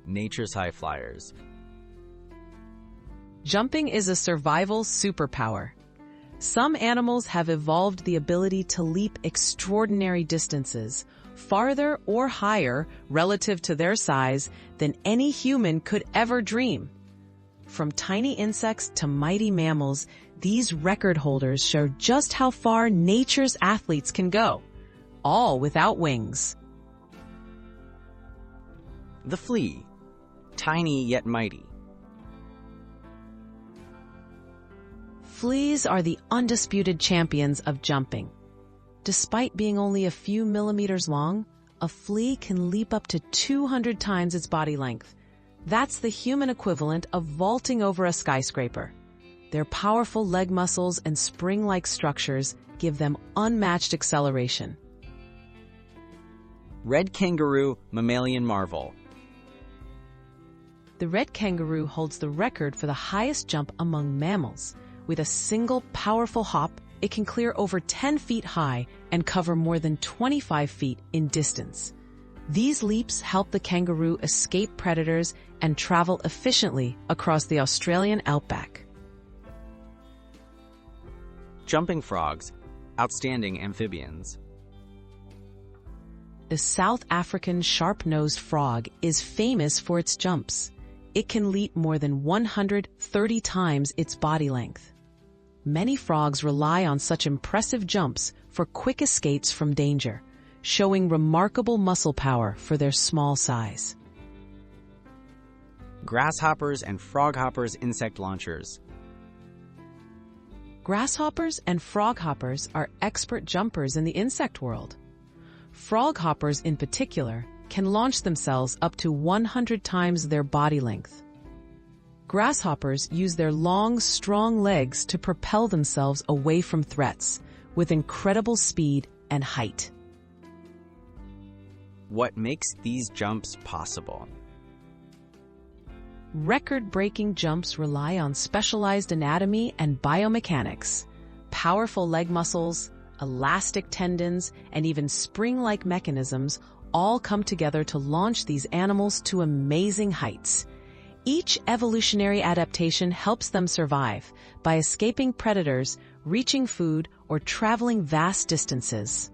nature's high flyers. Jumping is a survival superpower. Some animals have evolved the ability to leap extraordinary distances, farther or higher relative to their size than any human could ever dream. From tiny insects to mighty mammals, these record holders show just how far nature's athletes can go, all without wings. The flea, tiny yet mighty. Fleas are the undisputed champions of jumping. Despite being only a few millimeters long, a flea can leap up to 200 times its body length. That's the human equivalent of vaulting over a skyscraper. Their powerful leg muscles and spring-like structures give them unmatched acceleration. Red kangaroo, mammalian marvel. The red kangaroo holds the record for the highest jump among mammals. With a single powerful hop, it can clear over 10 feet high and cover more than 25 feet in distance. These leaps help the kangaroo escape predators and travel efficiently across the Australian outback. Jumping frogs, outstanding amphibians. The South African sharp-nosed frog is famous for its jumps. It can leap more than 130 times its body length. Many frogs rely on such impressive jumps for quick escapes from danger, showing remarkable muscle power for their small size. Grasshoppers and froghoppers insect launchers. Grasshoppers and froghoppers are expert jumpers in the insect world. Froghoppers in particular can launch themselves up to 100 times their body length. Grasshoppers use their long, strong legs to propel themselves away from threats with incredible speed and height. What makes these jumps possible? Record-breaking jumps rely on specialized anatomy and biomechanics. Powerful leg muscles, elastic tendons, and even spring-like mechanisms all come together to launch these animals to amazing heights. Each evolutionary adaptation helps them survive by escaping predators, reaching food, or traveling vast distances.